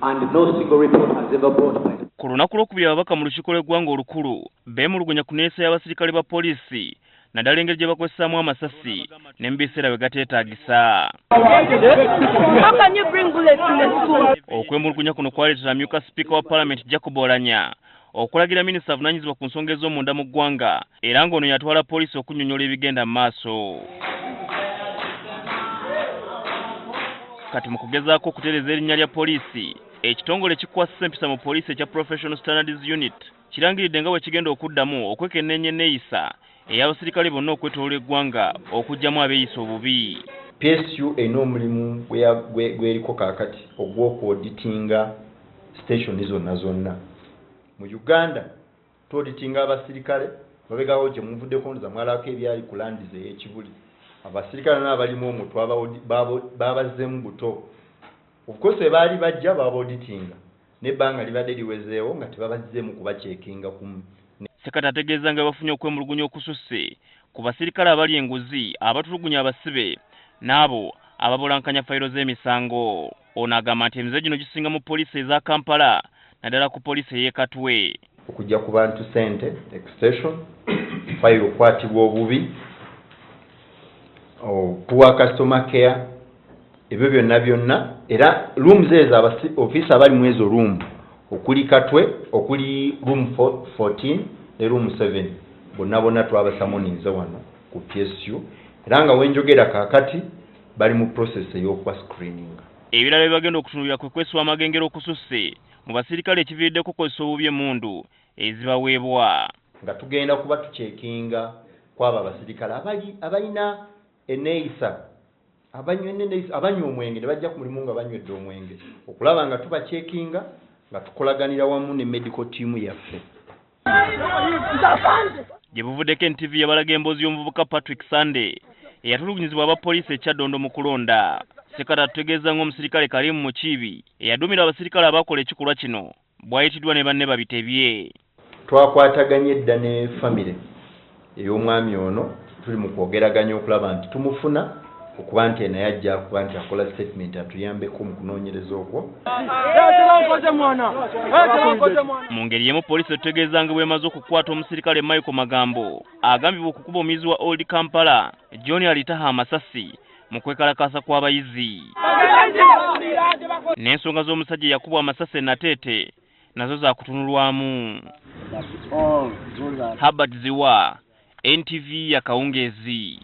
and no single report has ever brought by the ku lunaku lw'okubiri ababaka mu lukiiko lw'eggwanga olukulu beemulugunya ku nneeyisa y'abasirikale ba poliisi naddala engeri gye bakozesaamu amasasi ne mu biseera bwe gateetaagisa. Okwemulugunya kuno kwaleetera amyuka sipiika wa paalamenti Jacob Oulanya okulagira minisita avunaanyizibwa ku nsonga ez'omunda mu ggwanga era ng'ono yatwala poliisi okunnyonnyola ebigenda mu maaso. Kati mu kugezaako okutereeza erinnya lya poliisi, ekitongole ekikwasisa empisa mu poliisi ekya Professional Standards Unit kirangiridde nga bwe kigenda okuddamu okwekenneenya eneeyisa ey'abasirikale bonna okwetolola eggwanga okuggyamu abeeyisa obubi. PSU erina omulimu gweriko kaakati ogw'okuoditinga station zonna. Mu Uganda tuoditinga abasirikale babegaawo gye muvuddeko nza mwalako ebyali ku landize ey'ekibuli. Abasirikale n'abalimu omutwe babazzeemu buto. Of course baali bajja babaoditinga n'ebbanga libadde liwezeewo nga tebabazzeemu kubacekinga kumu. Ssekate ategeeza nga bafunye okwemulugunya okususse ku basirikale abali enguzi abatulugunya abasibe n'abo ababulankanya fayiro z'emisango. Ono agamba nti emize gino gisinga mu poliisi eza Kampala naddala ku poliisi ey'e Katwe. Okujja ku bantu ssente, extension, fayiro okwatibwa obubi, poor customer care, ebyo byonna era rooms ezo ofiisi abali mu ezo room okuli Katwe, okuli room 14 ne room 7 bonna twabasamoninze wano ku PSU era nga wenjogera kaakati bali mu process ey'okwa screening. Ebirala bye bagenda okutunulira kwe kweswa amagengero okususse mu basirikale ekiviiriddeko okukozesa obubi emmundu ezibaweebwa. Nga tugenda kuba tucekinga kwabo abasirikale abalina eneeyisa abanywa omwenge ne bajja ku mulimu nga banywedde omwenge okulaba nga tubacekinga nga tukolaganira wamu ne medical team yaffe. Gye buvuddeko NTV yabalaga emboozi y'omuvubuka Patrick Sunday eyatulugunyizibwa abapoliisi e Kyaddondo mu kulonda. Ssekate atutegeeza ng'omusirikale Kalimu Mukiibi eyaduumira abasirikale abakola ekikolwa kino bw'ayitiddwa ne banne babitebye. Twakwataganye edda ne famire ey'omwami ono tuli mu kwogeraganya okulaba nti tumufuna okuba nti naye ajja kuba nti akola statement atuyambeko mu kunoonyereza okwo. Mu ngeri y'emu poliisi etutegeeza nga bw'emaze okukwata omusirikale Michael Magambo agambibwa okukuba omuyizi wa Old Kampala John alitaha amasasi mu kwekalakaasa kw'abayizi. N'ensonga z'omusajja yakubwa amasasi nateete nazo zaakutunulwamu. Herbert Ziwa, NTV ya Kawungeezi.